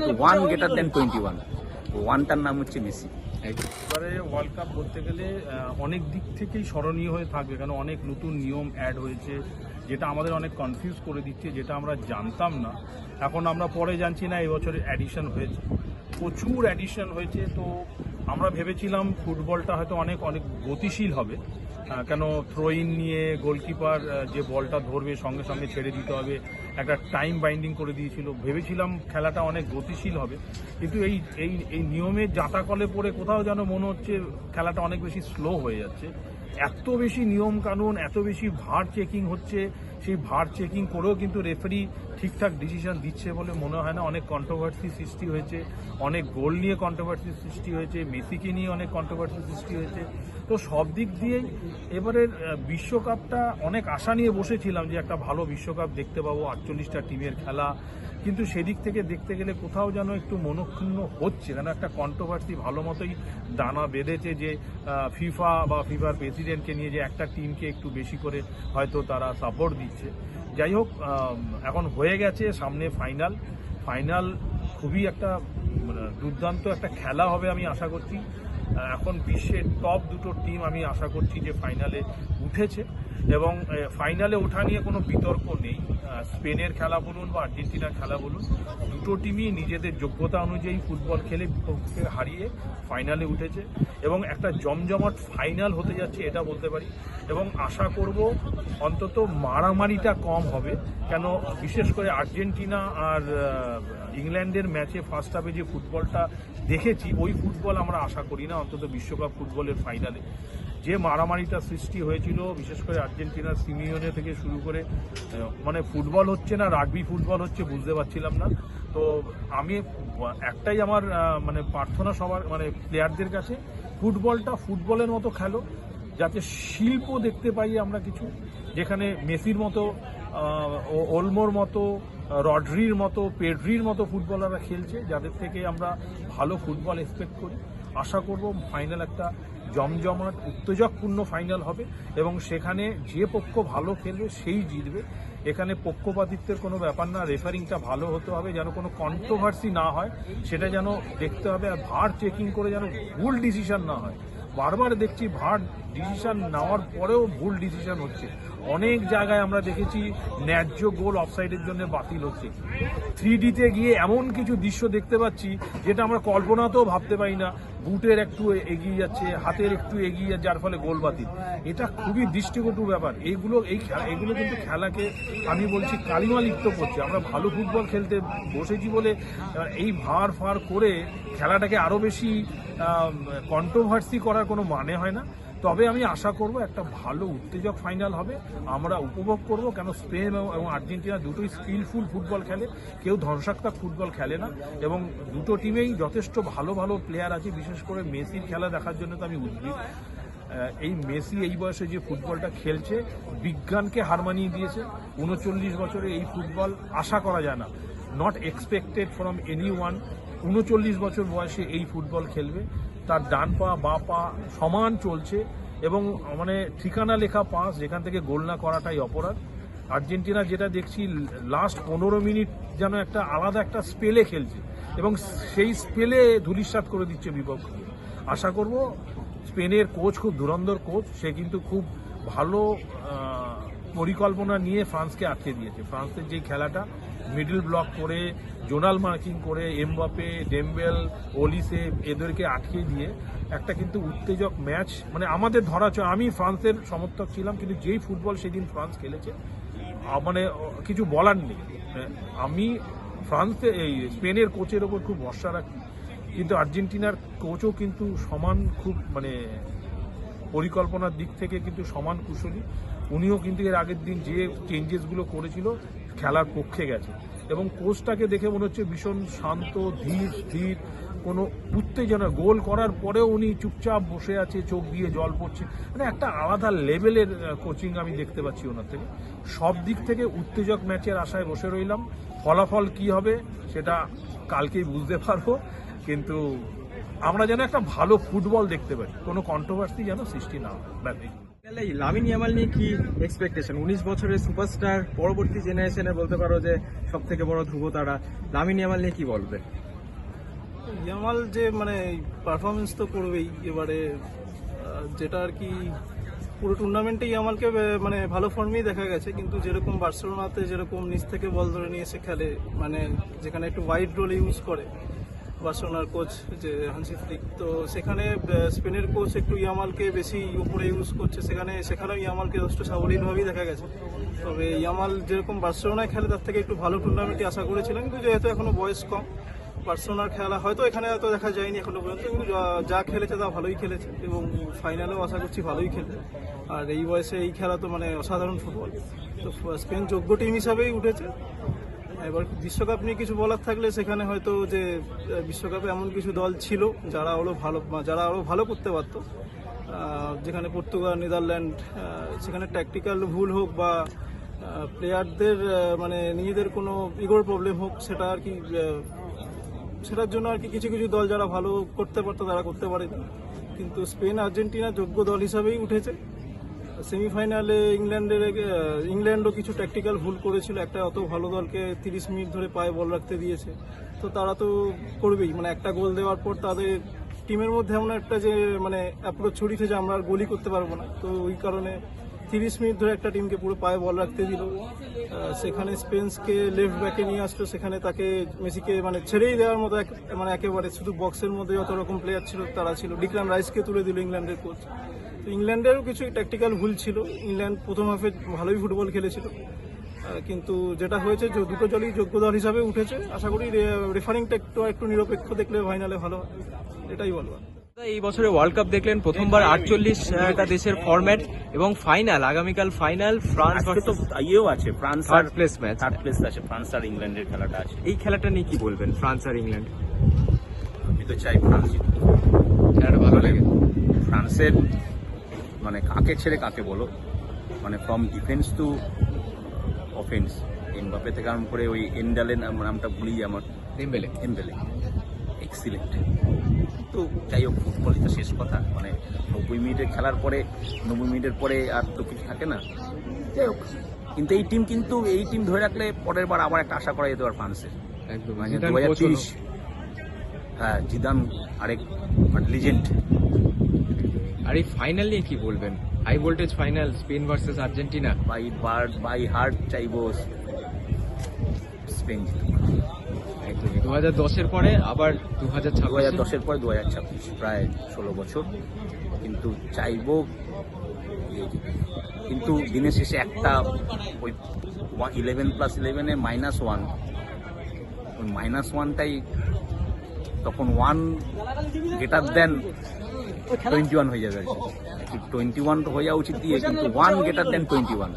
কিন্তু one greater than 21, ওয়ানটার নাম হচ্ছে মেসি। এবারে ওয়ার্ল্ড কাপ বলতে গেলে অনেক দিক থেকেই স্মরণীয় হয়ে থাকবে, কারণ অনেক নতুন নিয়ম অ্যাড হয়েছে যেটা আমাদের অনেক কনফিউজ করে দিচ্ছে, যেটা আমরা জানতাম না। এখন আমরা পরে জানছি না এবছরে অ্যাডিশন হয়েছে, প্রচুর অ্যাডিশন হয়েছে। তো আমরা ভেবেছিলাম ফুটবলটা হয়তো অনেক অনেক গতিশীল হবে, কেন থ্রোইন নিয়ে গোলকিপার যে বলটা ধরবে সঙ্গে সঙ্গে ছেড়ে দিতে হবে, একটা টাইম বাইন্ডিং করে দিয়েছিল। ভেবেছিলাম খেলাটা অনেক গতিশীল হবে, কিন্তু এই এই এই নিয়মের জাতাকলে পড়ে কোথাও যেন মনে হচ্ছে খেলাটা অনেক বেশি স্লো হয়ে যাচ্ছে। এত বেশি নিয়ম কানুন, এত বেশি ভার চেকিং হচ্ছে, সেই ভার চেকিং করেও কিন্তু রেফারি ঠিকঠাক ডিসিশন দিচ্ছে বলে মনে হয় না। অনেক কন্ট্রোভার্সি সৃষ্টি হয়েছে, অনেক গোল নিয়ে কন্ট্রোভার্সি সৃষ্টি হয়েছে, মেসিকে নিয়ে অনেক কন্ট্রোভার্সি সৃষ্টি হয়েছে। তো সব দিক দিয়েই এবারের বিশ্বকাপটা অনেক আশা নিয়ে বসেছিলাম যে একটা ভালো বিশ্বকাপ দেখতে পাবো, 48টা টিমের খেলা। কিন্তু সেদিক থেকে দেখতে গেলে কোথাও যেন একটু মনক্ষুণ্ণ হচ্ছে, কেন একটা কন্ট্রোভার্সি ভালো মতোই দানা বেঁধেছে যে ফিফা বা ফিফার প্রেসিডেন্টকে নিয়ে যে একটা টিমকে একটু বেশি করে হয়তো তারা সাপোর্ট দিচ্ছে। যাই হোক, এখন হয়ে গেছে, সামনে ফাইনাল খুবই একটা দুর্দান্ত একটা খেলা হবে আমি আশা করছি। এখন বিশ্বের টপ দুটো টিম আমি আশা করছি যে ফাইনালে উঠেছে, এবং ফাইনালে ওঠা নিয়ে কোনো বিতর্ক নেই। স্পেনের খেলা বলুন বা আর্জেন্টিনার খেলা বলুন, দুটো টিমই নিজেদের যোগ্যতা অনুযায়ী ফুটবল খেলে বিপক্ষকে হারিয়ে ফাইনালে উঠেছে, এবং একটা জমজমাট ফাইনাল হতে যাচ্ছে এটা বলতে পারি। এবং আশা করব অন্তত মারামারিটা কম হবে, কেন বিশেষ করে আর্জেন্টিনা আর ইংল্যান্ডের ম্যাচে ফার্স্ট হাফে যে ফুটবলটা দেখেছি, ওই ফুটবল আমরা আশা করি না অন্তত বিশ্বকাপ ফুটবলের ফাইনালে। যে মারামারিটা সৃষ্টি হয়েছিল বিশেষ করে আর্জেন্টিনার সিমিওনে থেকে শুরু করে, মানে ফুটবল হচ্ছে না রাগবি ফুটবল হচ্ছে বুঝতে পারছিলাম না। তো আমি একটাই আমার মানে প্রার্থনা সবার মানে প্লেয়ারদের কাছে, ফুটবলটা ফুটবলের মতো খেলো, যাতে শিল্প দেখতে পাই আমরা কিছু, যেখানে মেসির মতো, ওলমোর মতো, রড্রির মতো, পেড্রির মতো ফুটবলাররা খেলছে, যাদের থেকে আমরা ভালো ফুটবল এক্সপেক্ট করি। আশা করব ফাইনাল একটা জমজমাট উত্তেজকপূর্ণ ফাইনাল হবে, এবং সেখানে যে পক্ষ ভালো খেলবে সেই জিতবে। এখানে পক্ষপাতিত্বের কোনো ব্যাপার না, রেফারিংটা ভালো হতে হবে, যেন কোনো কন্ট্রোভার্সি না হয় সেটা যেন দেখতে হবে, আর ভার চেকিং করে যেন ভুল ডিসিশন না হয়। বারবার দেখছি ভার ডিসিশন নেওয়ার পরেও ভুল ডিসিশন হচ্ছে। অনেক জায়গায় আমরা দেখেছি ন্যায্য গোল অফসাইডের জন্য বাতিল হচ্ছে। 3Dতে গিয়ে এমন কিছু দৃশ্য দেখতে পাচ্ছি যেটা আমরা কল্পনাতেও ভাবতে পারি না। বুটের একটু এগিয়ে যাচ্ছে, হাতের একটু এগিয়ে যাচ্ছে, যার ফলে গোল বাতিল। এটা খুবই দৃষ্টিকটু ব্যাপার। এগুলো কিন্তু খেলাকে আমি বলছি কালিমা লিপ্ত করছে। আমরা ভালো ফুটবল খেলতে বসেছি বলে এই ভার ফার করে খেলাটাকে আরও বেশি কন্ট্রোভার্সি করার কোনো মানে হয় না। তবে আমি আশা করব একটা ভালো উত্তেজক ফাইনাল হবে, আমরা উপভোগ করব, কেন স্পেন এবং আর্জেন্টিনা দুটোই স্কিলফুল ফুটবল খেলে, কেউ ধ্বংসাত্মক ফুটবল খেলে না, এবং দুটো টিমেই যথেষ্ট ভালো ভালো প্লেয়ার আছে। বিশেষ করে মেসির খেলা দেখার জন্য তো আমি উদ্গ্রীব। এই মেসি এই বয়সে যে ফুটবলটা খেলছে, বিজ্ঞানকে হার মানিয়ে দিয়েছে। 39 বছরে এই ফুটবল আশা করা যায় না, not expected from any one. 39 বছর বয়সে এই ফুটবল খেলবে, তার ডান পা বা পা সমান চলছে, এবং মানে ঠিকানা লেখা পাস, যেখান থেকে গোল না করাটাই অপরাধ। আর্জেন্টিনা যেটা দেখছি লাস্ট 15 মিনিট যেন একটা আলাদা একটা স্পেলে খেলছে, এবং সেই স্পেলে ধূলিসাৎ করে দিচ্ছে বিপক্ষকে। আশা করব স্পেনের কোচ খুব ধুরন্ধর কোচ, সে কিন্তু খুব ভালো পরিকল্পনা নিয়ে ফ্রান্সকে আটকে দিয়েছে। ফ্রান্সের যে খেলাটা মিডল ব্লক করে, জোনাল মার্কিং করে, এমবাপে, ডেম্বেল, ওলিসে এদেরকে আটকে দিয়ে একটা কিন্তু উত্তেজক ম্যাচ, মানে আমাদের আমি ফ্রান্সের সমর্থক ছিলাম, কিন্তু যেই ফুটবল সেদিন ফ্রান্স খেলেছে মানে কিছু বলার নেই। আমি এই স্পেনের কোচের ওপর খুব ভরসা রাখি, কিন্তু আর্জেন্টিনার কোচও কিন্তু সমান খুব মানে পরিকল্পনার দিক থেকে কিন্তু সমান কুশলী। উনিও কিন্তু এর আগের দিন যে চেঞ্জেসগুলো করেছিল খেলার পক্ষে গেছে, এবং কোচটাকে দেখে মনে হচ্ছে ভীষণ শান্ত, ধীর স্থির, কোনো উত্তেজনা। গোল করার পরেও উনি চুপচাপ বসে আছে, চোখ দিয়ে জল পড়ছে, মানে একটা আলাদা লেভেলের কোচিং আমি দেখতে পাচ্ছি ওনার থেকে। সব দিক থেকে উত্তেজক ম্যাচের আশায় বসে রইলাম। ফলাফল কি হবে সেটা কালকেই বুঝতে পারবো, কিন্তু আমরা যেন একটা ভালো ফুটবল দেখতে পারি, কোনো কন্ট্রোভার্সি যেন সৃষ্টি না হয়। লামিন ইয়ামাল নিয়ে কি এক্সপেকটেশন? 19 বছরের সুপারস্টার, পরবর্তী জেনারেশনের বলতে পারো যে সব থেকে বড় ধ্রুবতারা, লামিন ইয়ামাল নিয়ে কি বলবে? ইয়ামাল যে মানে পারফরমেন্স তো করবেই এবারে, যেটা আর কি পুরো টুর্নামেন্টে ইয়ামালকে মানে ভালো ফর্মেই দেখা গেছে, কিন্তু যেরকম বার্সেলোনাতে যেরকম নিচ থেকে বল ধরে নিয়ে এসে খেলে, মানে যেখানে একটু ওয়াইড রোল ইউজ করে বার্সেলোনার কোচ যে হানসি ফ্লিক, তো সেখানে স্পেনের কোচ একটু ইয়ামালকে বেশি উপরে ইউজ করছে, সেখানেও ইয়ামালকে যথেষ্ট সাবলীলভাবেই দেখা গেছে। তবে ইয়ামাল যেরকম বার্সেলোনায় খেলে তার থেকে একটু ভালো টুর্নামেন্টই আশা করেছিলাম, কিন্তু যেহেতু এখনো বয়স কম, বার্সেলোনার খেলা হয়তো এখানে এত দেখা যায়নি এখনো পর্যন্ত, কিন্তু যা খেলেছে তা ভালোই খেলেছে এবং ফাইনালেও আশা করছি ভালোই খেলবে। আর এই বয়সে এই খেলা তো মানে অসাধারণ ফুটবল, তো স্পেন যোগ্য টিম হিসাবেই উঠেছে। এবার বিশ্বকাপ নিয়ে কিছু বলার থাকলে সেখানে হয়তো যে বিশ্বকাপে এমন কিছু দল ছিল যারা আরও ভালো করতে পারত, যেখানে পর্তুগাল, নেদারল্যান্ড, সেখানে ট্যাকটিক্যাল ভুল হোক বা প্লেয়ারদের মানে নিজেদের কোনো ইগোর প্রবলেম হোক, সেটা আর কি সেটার জন্য আর কি কিছু কিছু দল যারা ভালো করতে পারতো তারা করতে পারেনি। কিন্তু স্পেন আর্জেন্টিনা যোগ্য দল হিসাবেই উঠেছে। সেমিফাইনালে ইংল্যান্ডও কিছু ট্যাকটিক্যাল ভুল করেছিল, একটা অত ভালো দলকে 30 মিনিট ধরে পায়ে বল রাখতে দিয়েছে, তো তারা তো করবেই, মানে একটা গোল দেওয়ার পর তাদের টিমের মধ্যে এমন একটা যে মানে অ্যাপ্রোচ ছড়িয়েছে যে আমরা আর গোলই করতে পারবো না, তো ওই কারণে 30 মিনিট ধরে একটা টিমকে পুরো পায়ে বল রাখতে দিল। সেখানে স্পেন্সকে লেফট ব্যাকে নিয়ে আসলো, সেখানে তাকে মেসিকে মানে ছেড়েই দেওয়ার মতো মানে একেবারে শুধু বক্সের মধ্যে যত রকম প্লেয়ার ছিল তারা ছিল। ডিক্লান রাইসকে তুলে দিল ইংল্যান্ডের কোচ। তো ইংল্যান্ডেরও কিছু ট্যাকটিক্যাল ভুল ছিল, ইংল্যান্ড প্রথম হাফে ভালোই ফুটবল খেলেছিল, কিন্তু যেটা হয়েছে যে দুটো দলই যোগ্য দল হিসাবে উঠেছে। আশা করি রেফারিংটা একটু নিরপেক্ষ দেখলে ফাইনালে ভালো হয়, এটাই বলবো। এই বছরে ওয়ার্ল্ড কাপ দেখলেন, প্রথমবার 48টা দেশের ফরম্যাট এবং ফাইনাল, আগামীকাল ফাইনাল ফ্রান্স আজকে তো ইয়েও আছে, ফ্রান্স আর third place match. Third place আছে, ফ্রান্স আর ইংল্যান্ডের খেলাটা আছে। এই খেলাটা নিয়ে কি বলবেন, ফ্রান্স আর ইংল্যান্ড? আমি তো চাই ফ্রান্স জিতুক। খেলাটা ভালো লাগে। ফ্রান্সের মানে কাকে ছেড়ে কাকে বলো, মানে from defence to offence, Mbappe থেকে আরম্ভ করে ওই এন্ডালের নামটা ভুলি আমার, ডেম্বেলে। এক্সিলেন্ট। তো যাই হোক, ফুটবলই তো শেষ কথা, মানে 90 মিনিটের খেলার পরে 90 মিনিটের পরে আর তো কিছু থাকে না। যাই হোক, কিন্তু এই টিম ধরে রাখলে পরের বার আবার একটা আশা করা যেতে পারে ফ্রান্সের, একদম মানে 2030। হ্যাঁ, জিদান আরেক লিজেন্ড। আর এই ফাইনাল নিয়ে কি বলবেন? High voltage final, Spain versus Argentina. By heart চাইবো স্পেন জিতুক। একদমই 2010-এর পরে আবার 2010-এর পরে 2026, প্রায় 16 বছর, কিন্তু চাইবো কিন্তু দিনের শেষে একটা ওই 11+11-এ -1, ওই -1টাই তখন 1 গ্রেটার দেন 21 হয়ে যাবে আর কি। 21 তো হয়ে যাওয়া উচিত দিয়ে, কিন্তু 1 গ্রেটার দেন 21,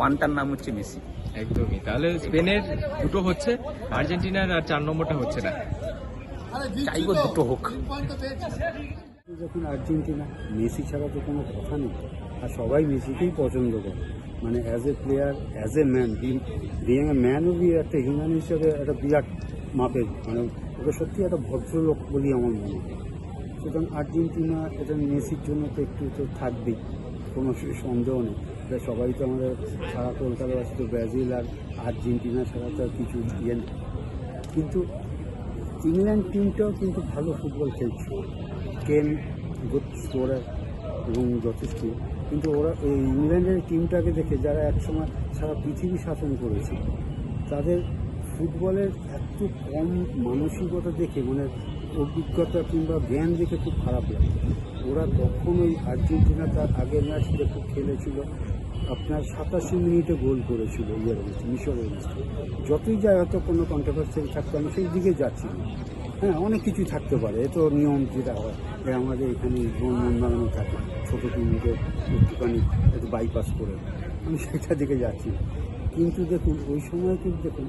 1টার নাম হচ্ছে মেসি। একদমই। তাহলে স্পেনের দুটো হচ্ছে, আর্জেন্টিনার আর 4 নম্বরটা হচ্ছে না। চাইবো দুটো হোক। যখন আর্জেন্টিনা, মেসি ছাড়া তো কোনো কথা নেই, আর সবাই মেসিকেই পছন্দ করে, মানে as a player, as a man, being a man ও একটা হিউম্যান হিসেবে একটা বিরাট মাপের, মানে ওটা সত্যি একটা ভদ্রলোক বলি আমার মনে হয়। সুতরাং আর্জেন্টিনা এটা মেসির জন্য তো একটু তো থাকবেই, কোনো সন্দেহ নেই। এটা সবাই তো আমাদের সারা কলকাতাবাসী তো ব্রাজিল আর আর্জেন্টিনা ছাড়া তো আর কিছু ইয়ে নেই। কিন্তু ইংল্যান্ড টিমটাও কিন্তু ভালো ফুটবল খেলছে, কেন গুড স্কোরার এবং যথেষ্ট, কিন্তু ওরা এই ইংল্যান্ডের টিমটাকে দেখে যারা একসময় সারা পৃথিবী শাসন করেছে, তাদের ফুটবলের এত কম মানসিকতা দেখে, মানে অভিজ্ঞতা কিংবা জ্ঞান দেখে খুব খারাপ লাগে। ওরা তখন ওই আর্জেন্টিনা তার আগের ম্যাচ দেখে খেলেছিল, আপনার 87 মিনিটে গোল করেছিল মিশরের ম্যাচে। যতই যায় হয়তো কোনো কন্ট্রোভার্সিয়াল থাকতো, আমি সেই দিকে যাচ্ছি না। হ্যাঁ, অনেক কিছুই থাকতে পারে, এ তো নিয়ম যেটা হয়, আমাদের এখানে মন বানানো থাকে, ছোটো টিমকে একটুখানি একটু বাইপাস করে, আমি সেটা দিকে যাচ্ছি না। কিন্তু দেখুন ওই সময় কিন্তু দেখুন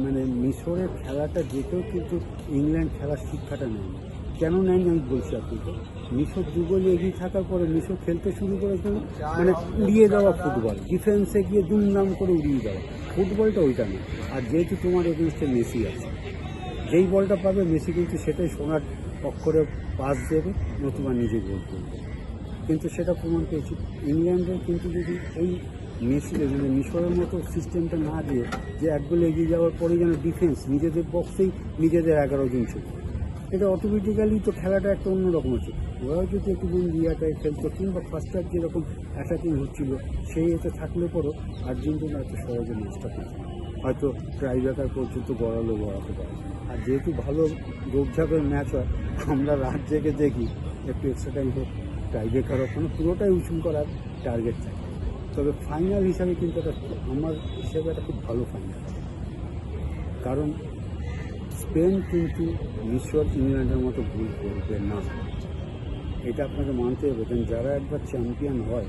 মানে মিশরের খেলাটা যেতেও কিন্তু ইংল্যান্ড খেলার শিক্ষাটা নেয়নি। কেন নেয়নি আমি বলছি আপনাকে, মিশর দুগোলে এগিয়ে থাকার পরে মিশর খেলতে শুরু করেছিল মানে উড়িয়ে দেওয়া ফুটবল, ডিফেন্সে গিয়ে দুমদাম করে উড়িয়ে দেওয়া ফুটবলটা, ওইটা না। আর যেহেতু তোমার এগেনস্টে মেসি আছে, যেই বলটা পাবে মেসি কিন্তু সেটাই সোনার অক্ষরে পাস দেবে, নতুবা নিজে গোল করবে। কিন্তু সেটা প্রমাণ পেয়েছি ইংল্যান্ডের, কিন্তু যদি এই মেসি মানে মিশরের মতো সিস্টেমটা না দিয়ে যে এক গোলে এগিয়ে যাওয়ার পরে যেন ডিফেন্স নিজেদের বক্সেই নিজেদের 11 জন ছিল, এটা অটোমেটিক্যালি তো খেলাটা একটা অন্যরকম হচ্ছে। ওরাও যদি একটু দিন রিয়াটায় খেলতো কিংবা ফার্স্ট হাফ যেরকম অ্যাটাকিং হচ্ছিল সেই এতে থাকলে পরও আর্জেন্টিনা এত সহজে ম্যাচটা পেয়েছে, হয়তো ট্রাইব্রেকার পর্যন্ত গড়াতে পারে। আর যেহেতু ভালো দৌড়ঝাঁপের ম্যাচ হয়, আমরা রাত জেগে দেখি একটু এক্সট্রা টাইম হোক, টাইব্রেকার হোক, মানে পুরোটাই উঁচু করার টার্গেট থাকে। তবে ফাইনাল হিসাবে কিন্তু এটা আমার হিসেবে একটা খুব ভালো ফাইনাল, কারণ স্পেন কিন্তু নিশ্চয় ইংল্যান্ডের মতো ভুল করবে না, এটা আপনাকে মানতে হবে। কারণ যারা একবার চ্যাম্পিয়ন হয়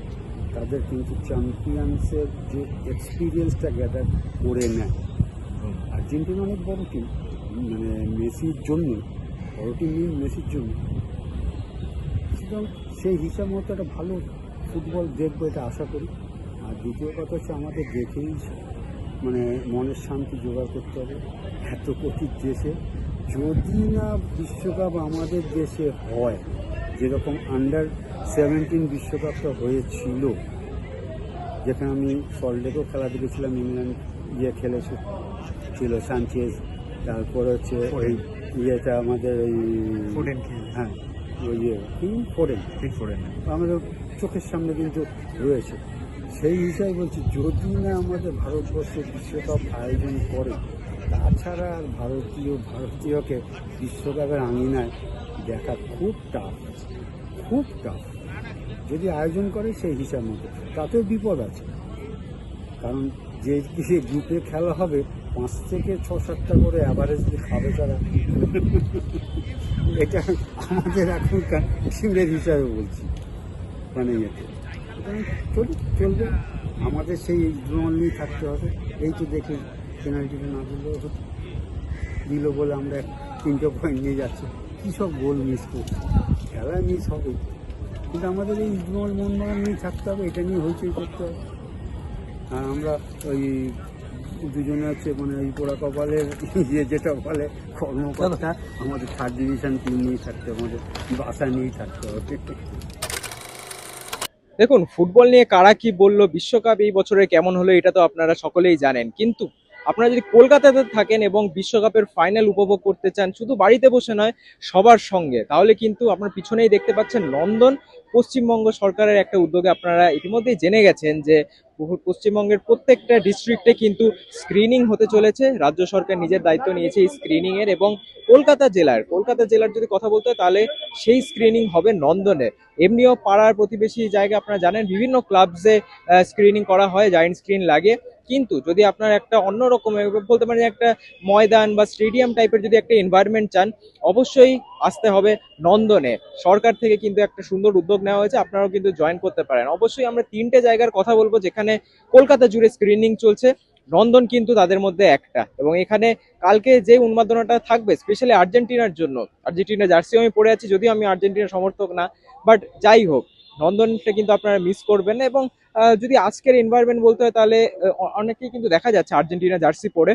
তাদের কিন্তু চ্যাম্পিয়ন্সের যে এক্সপিরিয়েন্সটা গ্যাদার করে নেয়। আর্জেন্টিনা অনেক বড় টিম, মানে মেসির জন্য বড় টিম মেসির জন্য, সুতরাং সেই হিসাব মতো একটা ভালো ফুটবল দেখবো এটা আশা করি। আর দ্বিতীয় কথা হচ্ছে আমাদের দেখেই মানে মনের শান্তি জোগাড় করতে হবে। এত কোটি দেশে যদি না বিশ্বকাপ আমাদের দেশে হয়, যেরকম আন্ডার-17 বিশ্বকাপটা হয়েছিল, যেখানে আমি সল্টলেকেও খেলা দেখেছিলাম, ইংল্যান্ড খেলেছে ছিল সানচেজ, তারপর হচ্ছে ওই ইয়েটা আমাদের ওই হ্যাঁ ওই ফোরেন আমাদের চোখের সামনে কিন্তু রয়েছে। সেই হিসাবে বলছি, যদি না আমাদের ভারতবর্ষে বিশ্বকাপ আয়োজন করে, তাছাড়া আর ভারতীয়কে বিশ্বকাপের আঙিনায় দেখা খুব টাফ। যদি আয়োজন করে সেই হিসাব মতো, তাতেও বিপদ আছে, কারণ যে গ্রুপে খেলা হবে 5 থেকে 6-7টা করে অ্যাভারেজ খাবে তারা। এটা আমাদের এখনকার টিমের হিসাবে বলছি, মানে চলবে। আমাদের সেই ড্রোন নিয়ে থাকতে হবে। এই তো দেখি পেনাল্টিটা না দিলেও হতো, দিল বলে আমরা 3টে পয়েন্ট নিয়ে যাচ্ছি। কী সব গোল মিস করছি, খেলা মিস হবে, কিন্তু আমাদের এই ড্রোন মনমারান নিয়ে থাকতে হবে, এটা নিয়ে হইচই করতে হবে। আর আমরা ওই দুজনে হচ্ছে মানে ওই পোড়া কপালের যেটা বলে কর্মকর্তা, আমাদের 3rd ডিভিশন টিম নিয়েই থাকতে হবে, আমাদের বাসা নিয়েই থাকতে হবে। দেখুন, ফুটবল নিয়ে কারা কি বললো, বিশ্বকাপ এই বছরে কেমন হলো, এটা তো আপনারা সকলেই জানেন। কিন্তু আপনারা যদি কলকাতাতে থাকেন এবং বিশ্বকাপের ফাইনাল উপভোগ করতে চান, শুধু বাড়িতে বসে নয় সবার সঙ্গে, তাহলে কিন্তু আপনার পিছনেই দেখতে পাচ্ছেন নন্দন। পশ্চিমবঙ্গ সরকারের একটা উদ্যোগে আপনারা ইতিমধ্যেই জেনে গেছেন যে পশ্চিমবঙ্গের প্রত্যেকটা ডিস্ট্রিক্টে কিন্তু স্ক্রিনিং হতে চলেছে। রাজ্য সরকার নিজের দায়িত্ব নিয়েছে এই স্ক্রিনিং এর, এবং কলকাতা জেলার যদি কথা বলতে হয় তাহলে সেই স্ক্রিনিং হবে নন্দনে। এমনিও পাড়ার প্রতিবেশী জায়গা আপনারা জানেন বিভিন্ন ক্লাবসে স্ক্রিনিং করা হয়, জায়েন্ট স্ক্রিন লাগে। কিন্তু যদি আপনার একটা অন্যরকম বলতে পারেন একটা ময়দান বা স্টেডিয়াম টাইপের যদি একটা এনভায়রনমেন্ট চান, অবশ্যই আসতে হবে নন্দনে। সরকার থেকে কিন্তু একটা সুন্দর উদ্যোগ নেওয়া হয়েছে, আপনারাও কিন্তু জয়েন করতে পারেন। অবশ্যই আমরা 3টে জায়গার কথা বলবো যেখানে কলকাতা জুড়ে স্ক্রিনিং চলছে, নন্দন কিন্তু তাদের মধ্যে একটা। এবং এখানে কালকে যে উন্মাদনাটা থাকবে স্পেশালি আর্জেন্টিনার জন্য, আর্জেন্টিনা জার্সি আমি পরে আছি, যদিও আমি আর্জেন্টিনার সমর্থক না, বাট যাই হোক নন্দনটা কিন্তু আপনারা মিস করবেন না। এবং যদি আজকের এনভায়রনমেন্ট বলতে হয় তাহলে অনেকেই কিন্তু দেখা যাচ্ছে আর্জেন্টিনা জার্সি পরে,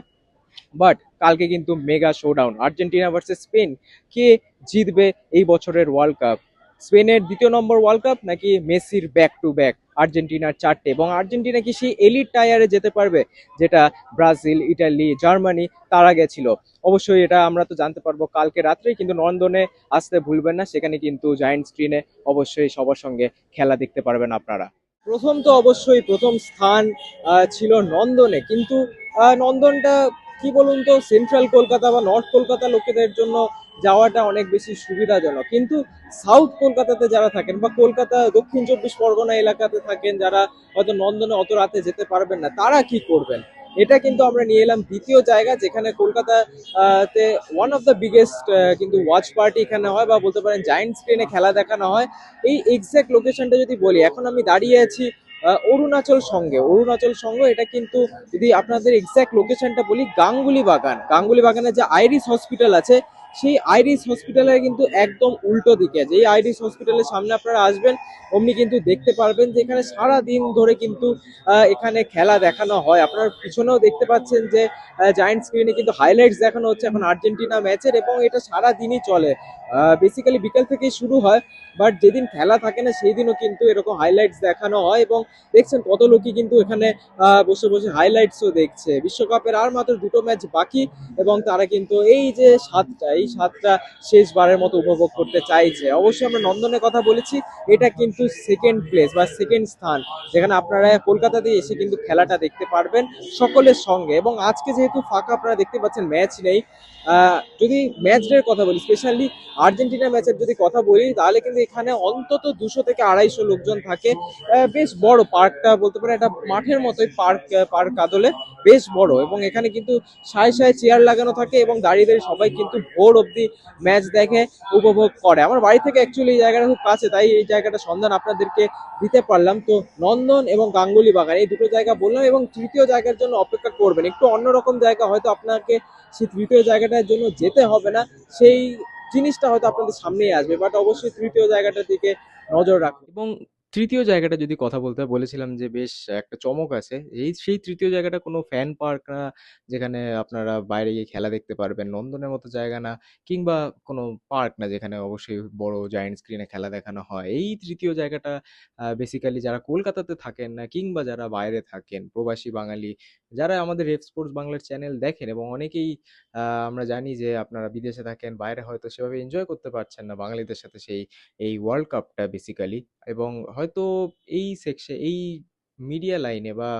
বাট কালকে কিন্তু mega showdown, Argentina versus Spain. কে জিতবে এই বছরের ওয়ার্ল্ড কাপ? স্পেনের 2য় নম্বর ওয়ার্ল্ড কাপ নাকি মেসির ব্যাক টু ব্যাক আর্জেন্টিনার 4টে? এবং আর্জেন্টিনা কি সেই এলিট টায়ারে যেতে পারবে যেটা ব্রাজিল, ইটালি, জার্মানি তারা গেছিল? অবশ্যই এটা আমরা তো জানতে পারবো কালকে রাত্রেই। কিন্তু নন্দনে আসতে ভুলবেন না, সেখানে কিন্তু জায়ান্ট স্ক্রিনে অবশ্যই সবার সঙ্গে খেলা দেখতে পারবেন আপনারা। প্রথম স্থান ছিল নন্দনে, কিন্তু নন্দনটা কি বলুন তো, সেন্ট্রাল কলকাতা বা নর্থ কলকাতা লোকেদের জন্য যাওয়াটা অনেক বেশি সুবিধাজনক। কিন্তু সাউথ কলকাতাতে যারা থাকেন বা কলকাতা দক্ষিণ 24 পরগনা এলাকাতে থাকেন, যারা হয়তো নন্দনে অত রাতে যেতে পারবেন না, তারা কি করবেন? এটা কিন্তু আমরা নিয়ে এলাম 2য় জায়গা, যেখানে কলকাতাতে ওয়ান অফ দ্য বিগেস্ট কিন্তু ওয়াচ পার্টি এখানে হয়, বা বলতে পারেন জায়ান্ট স্ক্রিনে খেলা দেখানো হয়। এই এক্সাক্ট লোকেশনটা যদি বলি, এখন আমি দাঁড়িয়ে আছি অরুণাচল সঙ্গ। এটা কিন্তু যদি আপনাদের এক্সাক্ট লোকেশনটা বলি, গাঙ্গুলি বাগানের যে আইরিস হসপিটাল আছে, সেই আইরিস হসপিটালের কিন্তু একদম উল্টো দিকে। যেই আইরিস হসপিটালের সামনে আপনারা আসবেন, অমনি কিন্তু দেখতে পারবেন যে এখানে সারা দিন ধরে কিন্তু এখানে খেলা দেখানো হয়। আপনারা পিছনেও দেখতে পাচ্ছেন যে জায়ান্ট স্ক্রিনে কিন্তু হাইলাইটস দেখানো হচ্ছে এখন আর্জেন্টিনা ম্যাচের, এবং এটা সারা দিনই চলে। বেসিক্যালি বিকেল থেকেই শুরু হয়, বাট যেদিন খেলা থাকে না সেই দিনও কিন্তু এরকম হাইলাইটস দেখানো হয়। এবং দেখছেন কত লোকই কিন্তু এখানে বসে বসে হাইলাইটসও দেখছে। বিশ্বকাপের আর মাত্র 2টো ম্যাচ বাকি, এবং তারা কিন্তু এই যে এই স্বাদটা শেষবারের মতো উপভোগ করতে চাইছে। অবশ্যই আমরা নন্দনের কথা বলেছি, এটা কিন্তু সেকেন্ড প্লেস বা সেকেন্ড স্থান, যেখানে আপনারা কলকাতাতে এসে কিন্তু খেলাটা দেখতে পারবেন সকলের সঙ্গে। এবং আজকে যেহেতু ফাঁকা, আপনারা দেখতে পাচ্ছেন ম্যাচ নেই। যদি ম্যাচ ডের কথা বলি, স্পেশালি আর্জেন্টিনা ম্যাচের যদি কথা বলি, তাহলে কিন্তু এখানে অন্তত 200 থেকে 250 লোকজন থাকে। বেশ বড় পার্কটা বলতে পারেন, এটা মাঠের মতোই পার্ক আদলে বেশ বড়। এবং এখানে কিন্তু সারি সারি চেয়ার লাগানো থাকে এবং দাঁড়িয়ে দাঁড়িয়ে সবাই কিন্তু ভোর অবধি ম্যাচ দেখে, উপভোগ করে। আমার বাড়ি থেকে অ্যাকচুয়ালি এই জায়গাটা খুব কাছে, তাই এই জায়গাটা সন্ধান আপনাদেরকে দিতে পারলাম। তো নন্দন এবং গাঙ্গুলি বাগান এই দুটো জায়গা বললাম, এবং তৃতীয় জায়গার জন্য অপেক্ষা করবেন। একটু অন্যরকম জায়গা, হয়তো আপনাকে সেই তৃতীয় জায়গাটার জন্য যেতে হবে না, সেই জিনিসটা হয়তো আপনাদের সামনেই আসবে, বাট অবশ্যই তৃতীয় জায়গাটার দিকে নজর রাখুন। এবং তৃতীয় জায়গাটা যদি কথা বলতে হয়, বলেছিলাম যে বেশ একটা চমক আছে। সেই তৃতীয় জায়গাটা কোনো ফ্যান পার্ক না, যেখানে আপনারা বাইরে গিয়ে খেলা দেখতে পারবেন, নন্দনের মতো জায়গা না, কিংবা কোনো পার্ক না যেখানে অবশ্যই বড় জায়ান্ট স্ক্রিনে খেলা দেখানো হয়। এই তৃতীয় জায়গাটা বেসিক্যালি যারা কলকাতাতে থাকেন না, কিংবা যারা বাইরে থাকেন প্রবাসী বাঙালি, যারা আমাদের রেফ স্পোর্টস বাংলার চ্যানেল দেখেন, এবং অনেকেই আমরা জানি যে আপনারা বিদেশে থাকেন, বাইরে হয়তো সেভাবে এনজয় করতে পারছেন না বাঙালিদের সাথে এই ওয়ার্ল্ড কাপটা বেসিক্যালি। এবং হয়তো এই মিডিয়া লাইনে বা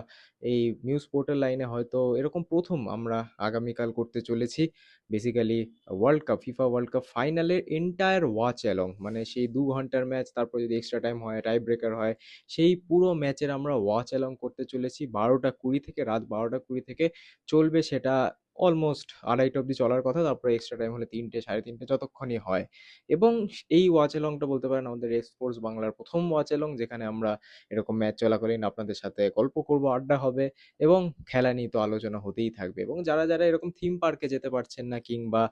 এই নিউজ পোর্টাল লাইনে হয়তো এরকম প্রথম আমরা আগামীকাল করতে চলেছি বেসিক্যালি ফিফা ওয়ার্ল্ড কাপ ফাইনালের এন্টায়ার ওয়াচ অ্যালং, মানে সেই 2 ঘন্টার ম্যাচ, তারপর যদি এক্সট্রা টাইম হয়, টাই ব্রেকার হয়, সেই পুরো ম্যাচের আমরা ওয়াচ অ্যালং করতে চলেছি। 12টা 20 থেকে, রাত 12টা 20 থেকে চলবে সেটা। অলমোস্ট 2:30 অব্দি চলার কথা, তারপরে এক্সট্রা টাইম হলে 3টে 3:30, যতক্ষণই হয়। এবং এই ওয়াচ অ্যালংটা বলতে পারেন আমাদের এক্সপোর্টস বাংলার প্রথম ওয়াচ অ্যালং, যেখানে আমরা এরকম ম্যাচ চলাকালীন আপনাদের সাথে গল্প করব, আড্ডা হবে, এবং খেলা নিয়ে তো আলোচনা হতেই থাকবে। এবং যারা যারা এরকম থিম পার্কে যেতে পারছেন না, কিংবা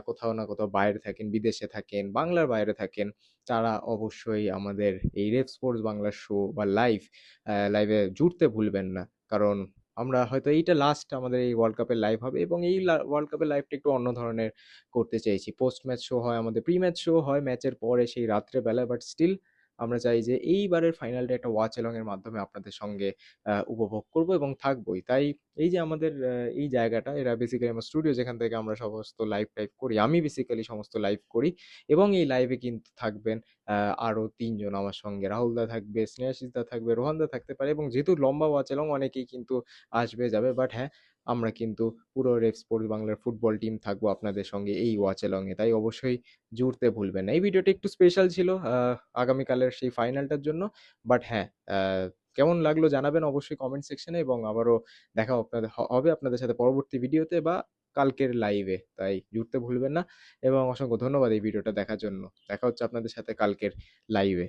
কোথাও না কোথাও বাইরে থাকেন, বিদেশে থাকেন, বাংলার বাইরে থাকেন, তারা অবশ্যই আমাদের এই রেফ স্পোর্টস বাংলার শো বা লাইভে জুড়তে ভুলবেন না। কারণ আমরা হয়তো এইটা লাস্ট আমাদের এই ওয়ার্ল্ড কাপের লাইভ হবে, এবং এই ওয়ার্ল্ড কাপের লাইভটা একটু অন্য ধরনের করতে চাইছি। পোস্ট ম্যাচ শো হয় আমাদের, প্রি ম্যাচ শো হয় ম্যাচের পরে সেই রাত্রে বেলায়, বাট স্টিল আমরা চাই যে এইবারের ফাইনালটা একটা ওয়াচ অ্যালং এর মাধ্যমে আপনাদের সঙ্গে উপভোগ করব এবং থাকবোই। তাই এই যে আমাদের এই জায়গাটা, এরা বেসিক্যালি আমার স্টুডিও, যেখান থেকে আমরা সমস্ত লাইভ টাইভ করি, আমি বেসিক্যালি সমস্ত লাইভ করি। এবং এই লাইভে কিন্তু থাকবেন আরো 3 জন আমার সঙ্গে, রাহুল দা থাকবে, স্নেহাশিস দা থাকবে, রোহান দা থাকতে পারে। এবং যেহেতু লম্বা ওয়াচ অ্যালং, অনেকেই কিন্তু আসবে যাবে, বাট হ্যাঁ, আমরা কিন্তু পুরো রেফ স্পোর্টস বাংলার ফুটবল টিম থাকবো আপনাদের সঙ্গে এই ওয়াচ অ্যালং এ। তাই অবশ্যই জুড়তে ভুলবেন না। এই ভিডিওটা একটু স্পেশাল ছিল আগামীকালের সেই ফাইনালটার জন্য। বাট হ্যাঁ, কেমন লাগলো জানাবেন অবশ্যই কমেন্ট সেকশনে, এবং আবারও দেখা হবে আপনাদের সাথে পরবর্তী ভিডিওতে বা কালকের লাইভে। তাই জুড়তে ভুলবেন না, এবং অসংখ্য ধন্যবাদ এই ভিডিওটা দেখার জন্য। দেখা হচ্ছে আপনাদের সাথে কালকের লাইভে।